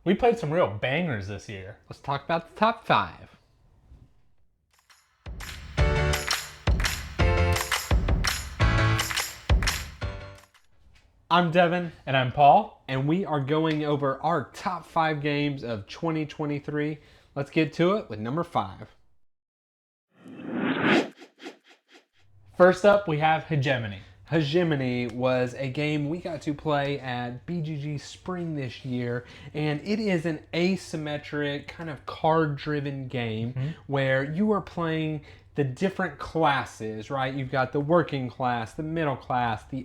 We played some real bangers this year. Let's talk about the top 5. I'm Devin. And I'm Paul. And we are going over our top 5 games of 2023. Let's get to it with number 5. First up, we have Hegemony. Hegemony was a game we got to play at BGG Spring this year, and it is an asymmetric, kind of card-driven game where you are playing the different classes, right? You've got the working class, the middle class, the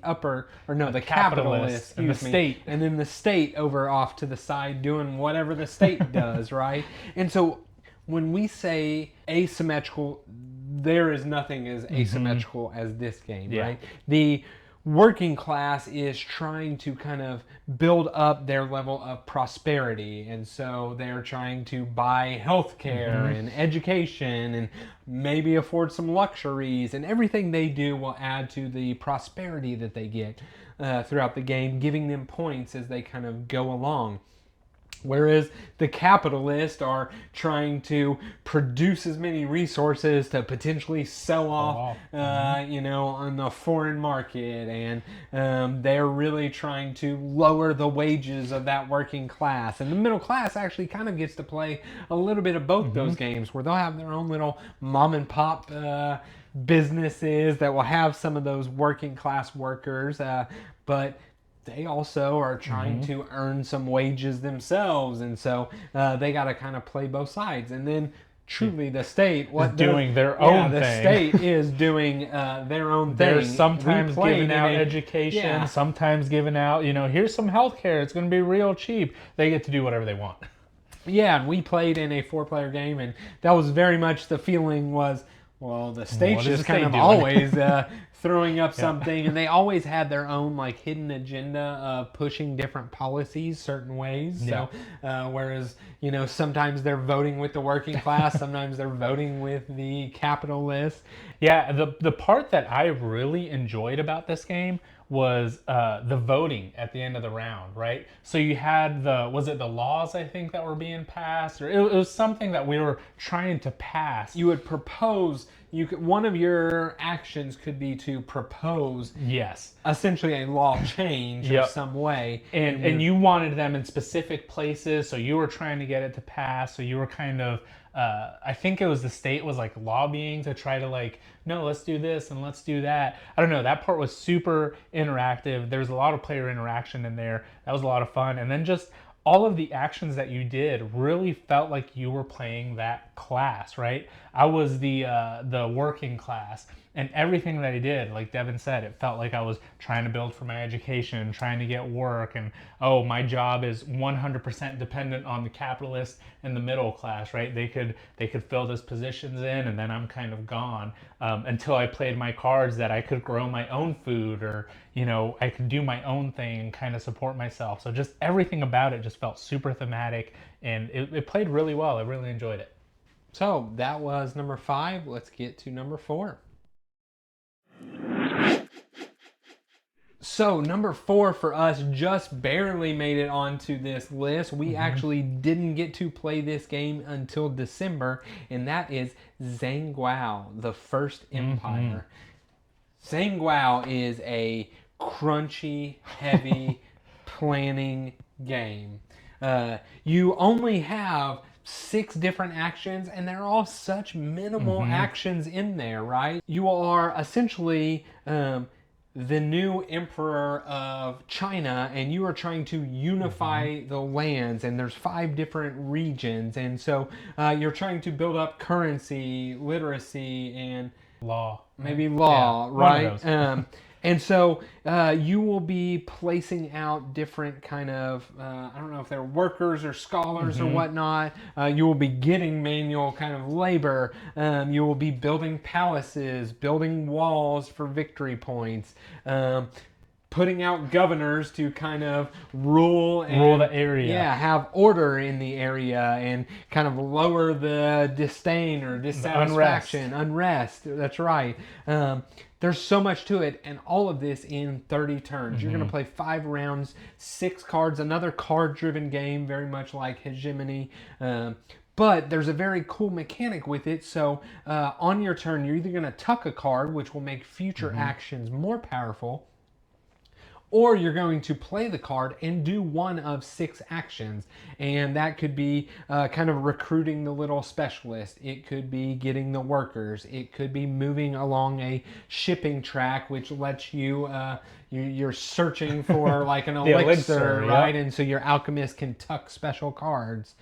capitalist, and the state. And then the state over off to the side doing whatever the state does, right? And so when we say asymmetrical, there is nothing as asymmetrical as this game, right? The working class is trying to kind of build up their level of prosperity, and so they're trying to buy healthcare and education and maybe afford some luxuries, and everything they do will add to the prosperity that they get throughout the game, giving them points as they kind of go along. Whereas the capitalists are trying to produce as many resources to potentially sell off, on the foreign market, and they're really trying to lower the wages of that working class. And the middle class actually kind of gets to play a little bit of both those games, where they'll have their own little mom and pop businesses that will have some of those working class workers, but they also are trying to earn some wages themselves, and so they got to kind of play both sides. And then truly the state doing their own thing. The state is doing their own thing. They're sometimes giving out education, sometimes giving out, here's some healthcare, it's going to be real cheap. They get to do whatever they want. Yeah, and we played in a 4-player game, and that was very much the feeling was, well, the state's just kind of always throwing up something, and they always had their own like hidden agenda of pushing different policies certain ways. So whereas sometimes they're voting with the working class, sometimes they're voting with the capitalists. Yeah, the part that I really enjoyed about this game was the voting at the end of the round, right? So you had the laws, I think, that were being passed, or it was something that we were trying to pass. You would propose, one of your actions could be to propose essentially a law change of some way. And you wanted them in specific places, so you were trying to get it to pass, so you were kind of, I think it was the state was like lobbying to try to like, no, let's do this and let's do that. I don't know, that part was super interactive. There was a lot of player interaction in there. That was a lot of fun. And then just all of the actions that you did really felt like you were playing that class, right? I was the working class, and everything that I did, like Devin said, it felt like I was trying to build for my education, trying to get work, and my job is 100% dependent on the capitalist and the middle class, right? They could fill those positions in, and then I'm kind of gone until I played my cards that I could grow my own food, or I could do my own thing and kind of support myself. So just everything about it just felt super thematic, and it played really well. I really enjoyed it. So that was number 5. Let's get to number 4. So number 4 for us just barely made it onto this list. We actually didn't get to play this game until December, and that is Zhanguo, the First Empire. Zhanguo is a crunchy, heavy planning game. You only have 6 different actions, and they're all such minimal actions in there, right? You are essentially the new emperor of China, and you are trying to unify the lands, and there's 5 different regions, and so you're trying to build up currency, literacy, and law, right? And so you will be placing out different kind of, I don't know if they're workers or scholars or whatnot. You will be getting manual kind of labor. You will be building palaces, building walls for victory points, putting out governors to kind of rule the area. Yeah, have order in the area and kind of lower the disdain or dissatisfaction, unrest. That's right. there's so much to it, and all of this in 30 turns. You're going to play 5 rounds, 6 cards, another card-driven game, very much like Hegemony. But there's a very cool mechanic with it. So on your turn, you're either going to tuck a card, which will make future actions more powerful, or you're going to play the card and do one of 6 actions. And that could be kind of recruiting the little specialist. It could be getting the workers. It could be moving along a shipping track, which lets you, you're searching for like an elixir, right? Yep. And so your alchemist can tuck special cards.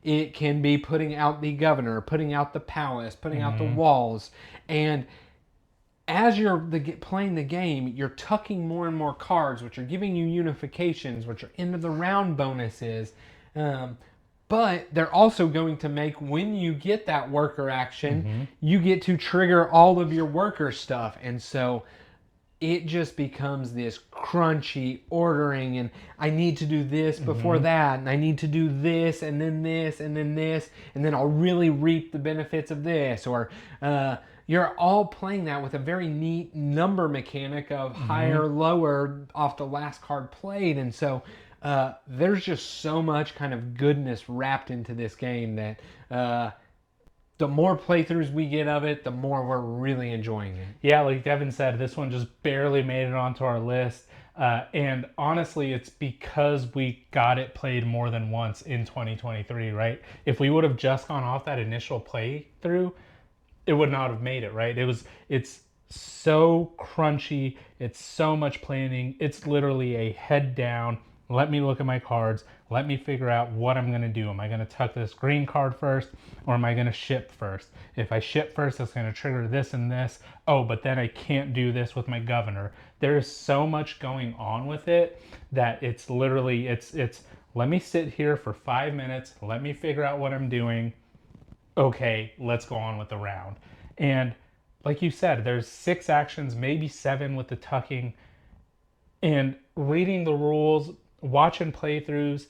It can be putting out the governor, putting out the palace, putting out the walls. And as you're playing the game, you're tucking more and more cards, which are giving you unifications, which are end of the round bonuses. But they're also going to make, when you get that worker action, you get to trigger all of your worker stuff. And so it just becomes this crunchy ordering, and I need to do this before that, and I need to do this, and then this, and then this, and then I'll really reap the benefits of this. Or you're all playing that with a very neat number mechanic of higher, lower off the last card played. And so there's just so much kind of goodness wrapped into this game that the more playthroughs we get of it, the more we're really enjoying it. Yeah, like Devin said, this one just barely made it onto our list. And honestly, it's because we got it played more than once in 2023, right? If we would have just gone off that initial playthrough, it would not have made it, right? It's so crunchy. It's so much planning. It's literally a head down. Let me look at my cards. Let me figure out what I'm going to do. Am I going to tuck this green card first, or am I going to ship first? If I ship first, that's going to trigger this and this. Oh, but then I can't do this with my governor. There is so much going on with it that it's literally, it's let me sit here for 5 minutes. Let me figure out what I'm doing. Okay, let's go on with the round. And like you said, there's 6 actions, maybe 7 with the tucking. And reading the rules, watching playthroughs,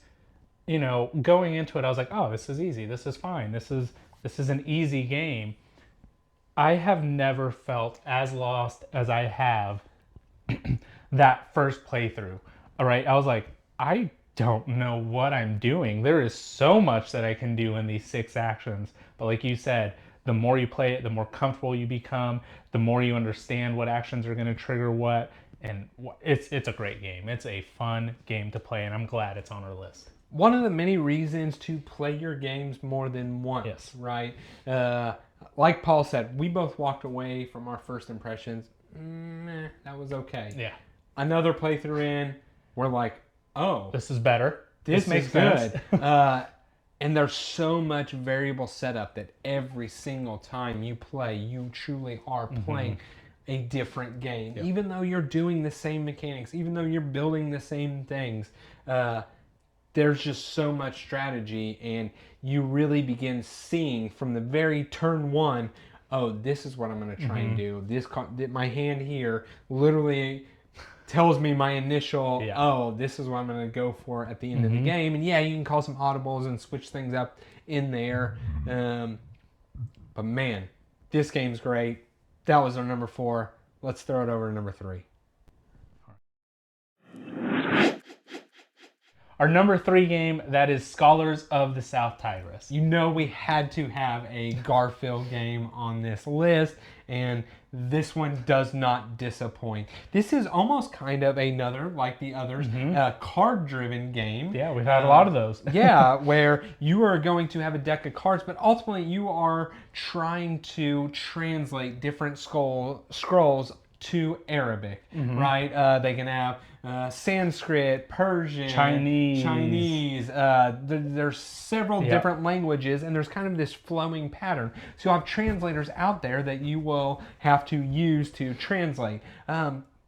you know, going into it, I was like, oh, this is easy. This is fine. This is an easy game. I have never felt as lost as I have that first playthrough. All right, I was like, I don't know what I'm doing. There is so much that I can do in these 6 actions. But like you said, the more you play it, the more comfortable you become, the more you understand what actions are going to trigger what. And it's a great game. It's a fun game to play, and I'm glad it's on our list. One of the many reasons to play your games more than once, yes. Right? Like Paul said, we both walked away from our first impressions. That was okay. Yeah. Another playthrough in, we're like, oh, this is better. This makes good. And there's so much variable setup that every single time you play, you truly are playing a different game. Yep. Even though you're doing the same mechanics, even though you're building the same things, there's just so much strategy, and you really begin seeing from the very turn one, oh, this is what I'm going to try and do. My hand here literally tells me my initial, oh, this is what I'm going to go for at the end of the game. And yeah, you can call some audibles and switch things up in there. But man, this game's great. That was our number 4. Let's throw it over to number 3. Our number 3 game, that is Scholars of the South Tigris. You know we had to have a Garfield game on this list, and this one does not disappoint. This is almost kind of another, like the others, card-driven game. Yeah, we've had a lot of those. Yeah, where you are going to have a deck of cards, but ultimately you are trying to translate different scrolls to Arabic, right? They can have Sanskrit, Persian, Chinese. There's several different languages, and there's kind of this flowing pattern. So you'll have translators out there that you will have to use to translate.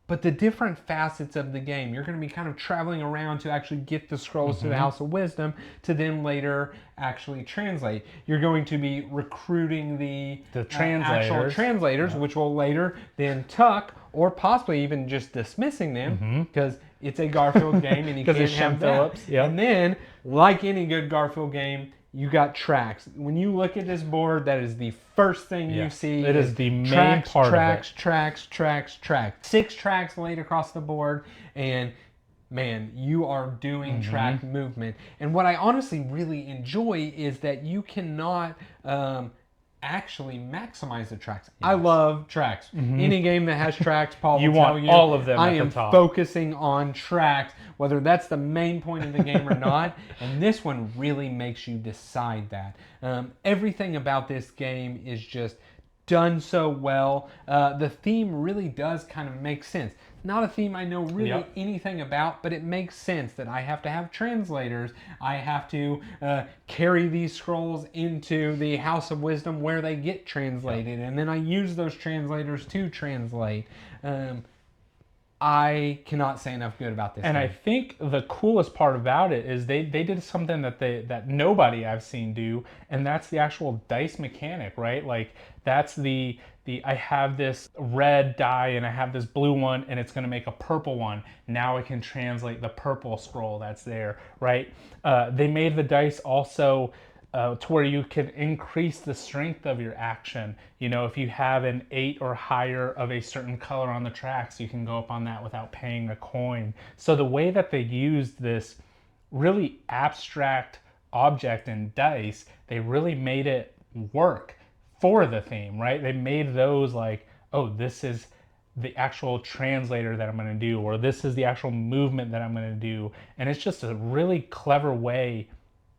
But the different facets of the game, you're going to be kind of traveling around to actually get the scrolls to the House of Wisdom to then later actually translate. You're going to be recruiting the actual translators, which will later then tuck, or possibly even just dismissing them, because it's a Garfield game and you can't have that. Phillips. And then, like any good Garfield game, You got tracks. When you look at this board, that is the first thing you see. It is the main tracks, part tracks, of it. tracks. 6 tracks laid across the board, and man, you are doing track movement. And what I honestly really enjoy is that you cannot actually maximize the tracks. I love tracks. Any game that has tracks, Paul will tell you, all of them I at the am top. focusing on tracks, whether that's the main point of the game or not. And this one really makes you decide that. Everything about this game is just done so well. The theme really does kind of make sense. Not a theme I know really anything about, but it makes sense that I have to have translators. I have to carry these scrolls into the House of Wisdom where they get translated, and then I use those translators to translate. I cannot say enough good about this And game. I think the coolest part about it is they did something that nobody I've seen do, and that's the actual dice mechanic, right? Like that's the I have this red die and I have this blue one and it's going to make a purple one. Now I can translate the purple scroll that's there, right? They made the dice also to where you can increase the strength of your action. You know, if you have an 8 or higher of a certain color on the tracks, you can go up on that without paying a coin. So the way that they used this really abstract object in dice, they really made it work for the theme, right? They made those like, oh, this is the actual translator that I'm going to do, or this is the actual movement that I'm going to do. And it's just a really clever way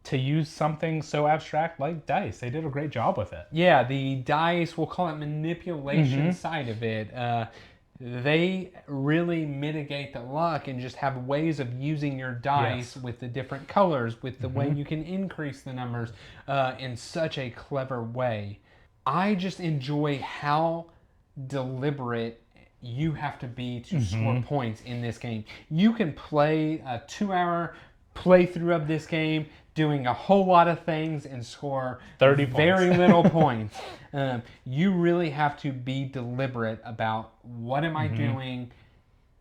to use something so abstract like dice. They did a great job with it. Yeah, the dice, we'll call it manipulation side of it. They really mitigate the luck and just have ways of using your dice with the different colors, with the way you can increase the numbers in such a clever way. I just enjoy how deliberate you have to be to score points in this game. You can play a 2-hour playthrough of this game doing a whole lot of things and score 30 very points. little points. You really have to be deliberate about what am I doing,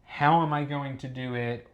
how am I going to do it,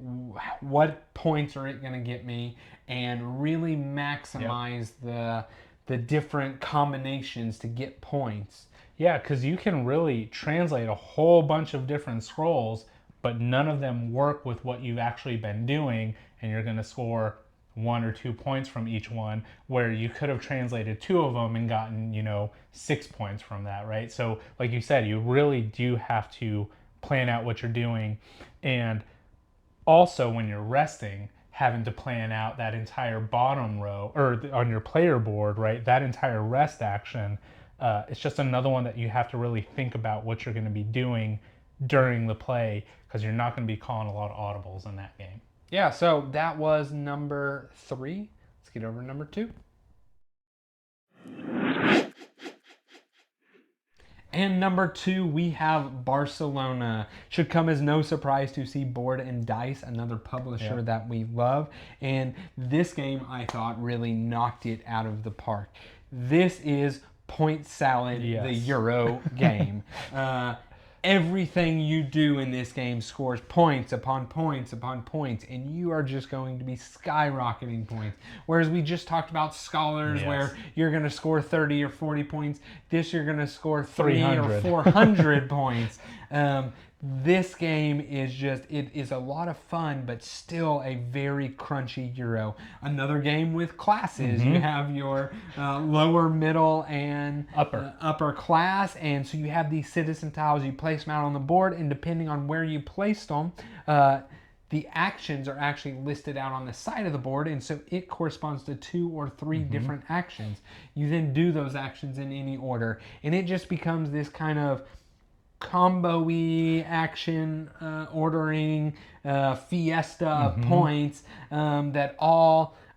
what points are it going to get me, and really maximize the different combinations to get points. Yeah, because you can really translate a whole bunch of different scrolls, but none of them work with what you've actually been doing, and you're going to score 1 or 2 points from each one, where you could have translated 2 of them and gotten, 6 points from that, right? So, like you said, you really do have to plan out what you're doing, and also when you're resting, having to plan out that entire bottom row, or on your player board, right? That entire rest action. It's just another one that you have to really think about what you're going to be doing during the play, because you're not going to be calling a lot of audibles in that game. Yeah, so that was number 3. Let's get over to number 2. And number 2, we have Barcelona. Should come as no surprise to see Board and Dice, another publisher that we love. And this game, I thought, really knocked it out of the park. This is Point Salad, the Euro game. Everything you do in this game scores points upon points upon points, and you are just going to be skyrocketing points. Whereas we just talked about Scholars, where you're going to score 30 or 40 points. This you're going to score 300 or 400 points. This game is just, it is a lot of fun, but still a very crunchy Euro. Another game with classes. You have your lower, middle, and upper class, and so you have these citizen tiles. You place them out on the board, and depending on where you placed them, the actions are actually listed out on the side of the board, and so it corresponds to 2 or 3 different actions. You then do those actions in any order, and it just becomes this kind of combo-y action ordering fiesta of points that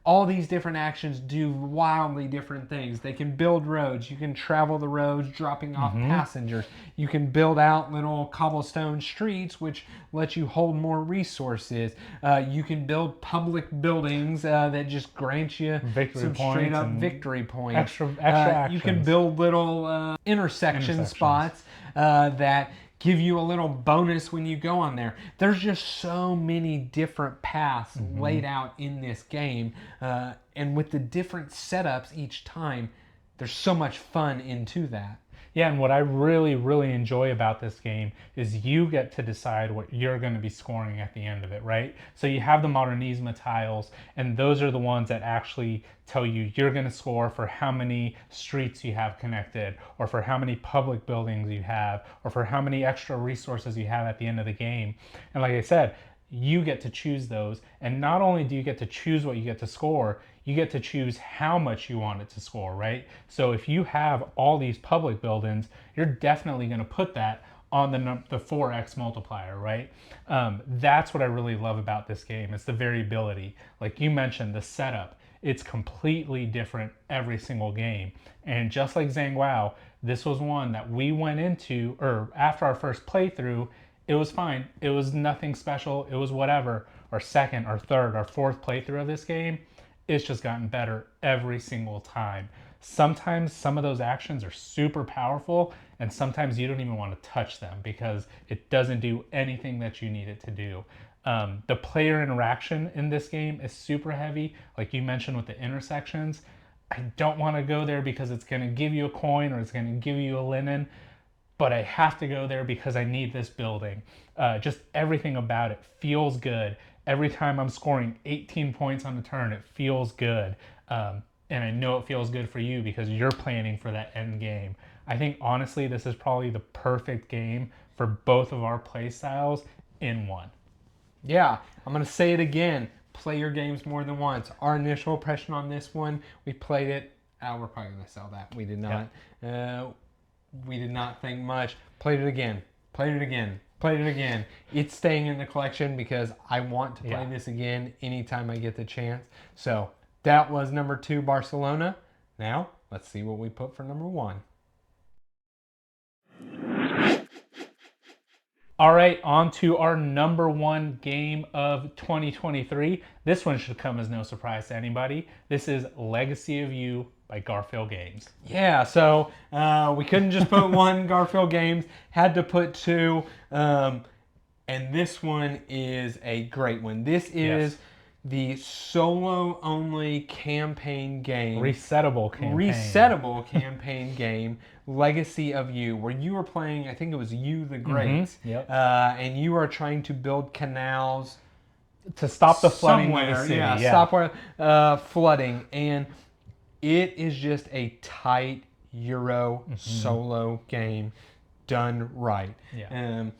all these different actions do wildly different things. They can build roads. You can travel the roads dropping off passengers. You can build out little cobblestone streets, which let you hold more resources. You can build public buildings that just grant you some straight up victory points. Extra actions. You can build little intersection spots that give you a little bonus when you go on there. There's just so many different paths laid out in this game. And with the different setups each time, there's so much fun into that. Yeah, and what I really, really enjoy about this game is you get to decide what you're going to be scoring at the end of it, right? So you have the Modernisma tiles, and those are the ones that actually tell you you're going to score for how many streets you have connected, or for how many public buildings you have, or for how many extra resources you have at the end of the game. And like I said, you get to choose those. And not only do you get to choose what you get to score, you get to choose how much you want it to score, right? So if you have all these public buildings, you're definitely going to put that on the 4x multiplier, right? That's what I really love about this game. It's the variability. Like you mentioned, the setup. It's completely different every single game. And just like Zhang Guo, this was one that we went into, or after our first playthrough, it was fine. It was nothing special. It was whatever. Our second, our third, our fourth playthrough of this game, it's just gotten better every single time. Sometimes some of those actions are super powerful, and sometimes you don't even want to touch them because it doesn't do anything that you need it to do. The player interaction in this game is super heavy, like you mentioned with the intersections. I don't want to go there because it's going to give you a coin or it's going to give you a linen, but I have to go there because I need this building. Just everything about it feels good. Every time I'm scoring 18 points on the turn, it feels good. And I know it feels good for you because you're planning for that end game. I think honestly, this is probably the perfect game for both of our play styles in one. Yeah, I'm going to say it again. Play your games more than once. Our initial impression on this one, we played it. We're probably going to sell that. We did not. Yeah. We did not think much. Played it again. Played it again. Played it again. It's staying in the collection because I want to play this again anytime I get the chance. So that was number 2, Barcelona. Now, let's see what we put for number 1. All right, on to our number 1 game of 2023. This one should come as no surprise to anybody. This is Legacy of You by Garfield Games. Yeah, so we couldn't just put one, Garfield Games, had to put 2, and this one is a great one. This is the solo-only campaign game. Resettable campaign game, Legacy of You, where you were playing, I think it was You the Great, and you are trying to build canals to stop the flooding of the city. Stop flooding, and it is just a tight Euro solo game done right.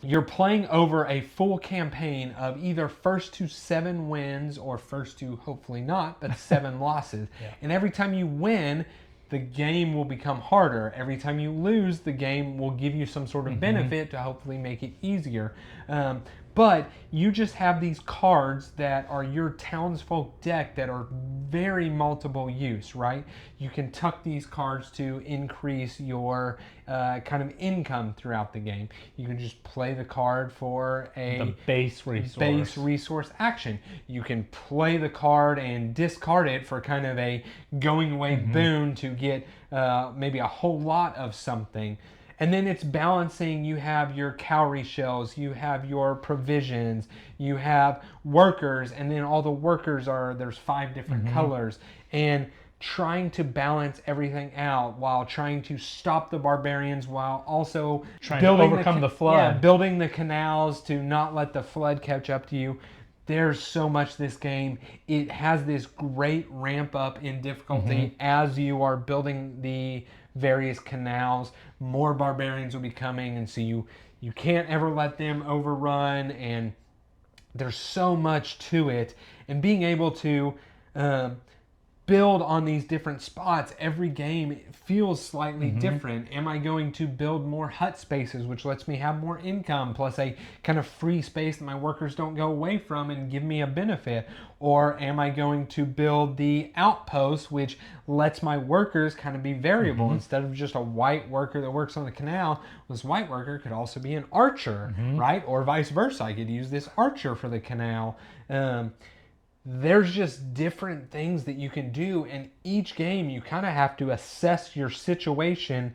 You're playing over a full campaign of either first to 7 wins or first to, hopefully not, but 7 losses. And every time you win, the game will become harder. Every time you lose, the game will give you some sort of benefit to hopefully make it easier. But you just have these cards that are your townsfolk deck that are very multiple use, right? You can tuck these cards to increase your kind of income throughout the game. You can just play the card for the base resource action. You can play the card and discard it for kind of a going away boon to get maybe a whole lot of something. And then it's balancing. You have your cowrie shells, you have your provisions, you have workers, and then all the workers there's 5 different colors. And trying to balance everything out while trying to stop the barbarians while also trying to overcome the flood. Yeah, building the canals to not let the flood catch up to you. There's so much this game. It has this great ramp up in difficulty as you are building the various canals. More barbarians will be coming, and so you can't ever let them overrun, and there's so much to it. And being able to build on these different spots, every game feels slightly different. Am I going to build more hut spaces, which lets me have more income, plus a kind of free space that my workers don't go away from and give me a benefit? Or am I going to build the outpost, which lets my workers kind of be variable? Instead of just a white worker that works on the canal, this white worker could also be an archer, right? Or vice versa. I could use this archer for the canal. There's just different things that you can do, and each game you kind of have to assess your situation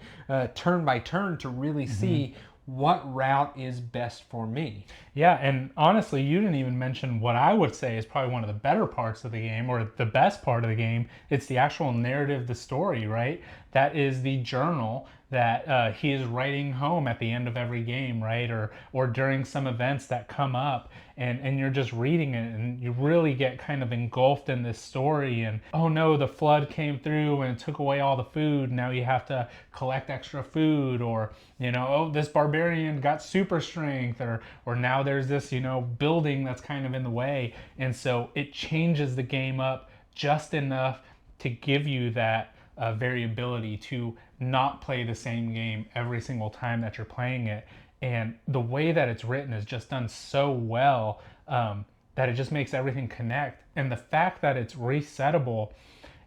turn by turn to really see what route is best for me. Yeah, and honestly, you didn't even mention what I would say is probably one of the better parts of the game, or the best part of the game. It's the actual narrative, the story, right? That is the journal that he is writing home at the end of every game, right? Or during some events that come up, and you're just reading it, and you really get kind of engulfed in this story. And oh no, the flood came through and it took away all the food. Now you have to collect extra food, or oh, this barbarian got super strength, or now there's this building that's kind of in the way. And so it changes the game up just enough to give you that variability to not play the same game every single time that you're playing it. And the way that it's written is just done so well, that it just makes everything connect. And the fact that it's resettable,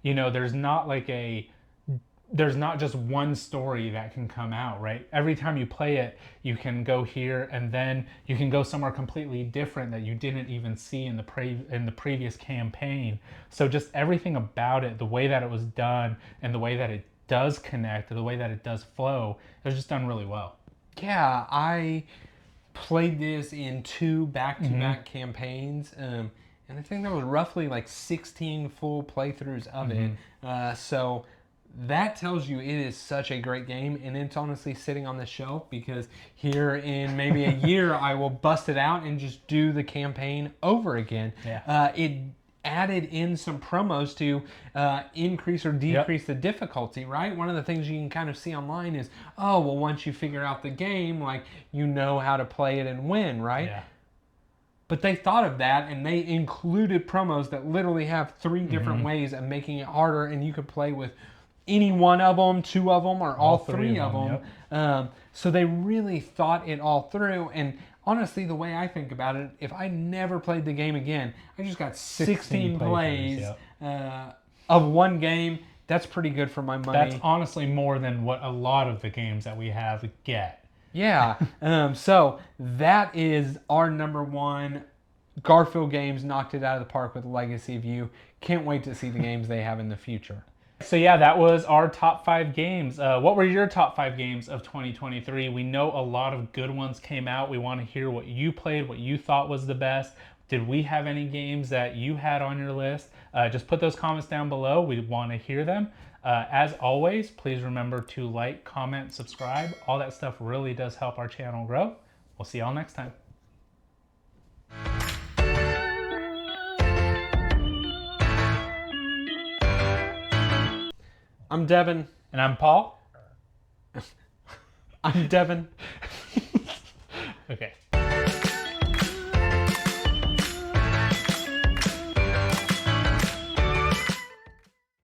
there's not there's not just one story that can come out, right? Every time you play it, you can go here, and then you can go somewhere completely different that you didn't even see in the previous campaign. So just everything about it, the way that it was done, and the way that it does connect, the way that it does flow, it's just done really well. Yeah, I played this in 2 back-to-back campaigns, and I think there was roughly like 16 full playthroughs of it. So that tells you it is such a great game, and it's honestly sitting on the shelf because here in maybe a year I will bust it out and just do the campaign over again. Yeah. It added in some promos to increase or decrease the difficulty, right? One of the things you can kind of see online is, oh, well, once you figure out the game, like, you know how to play it and win, right? Yeah. But they thought of that, and they included promos that literally have 3 different ways of making it harder, and you could play with any one of them, 2 of them, or all 3 of them. So they really thought it all through. And honestly, the way I think about it, if I never played the game again, I just got 16 plays of one game. That's pretty good for my money. That's honestly more than what a lot of the games that we have get. Yeah. So that is our number 1. Garfield Games knocked it out of the park with Legacy of You. Can't wait to see the games they have in the future. So yeah, that was our top 5 games. What were your top 5 games of 2023? We know a lot of good ones came out. We want to hear what you played, what you thought was the best. Did we have any games that you had on your list? Just put those comments down below. We want to hear them. As always, please remember to like, comment, subscribe. All that stuff really does help our channel grow. We'll see y'all next time. I'm Devin. And I'm Paul. I'm Devin. Okay.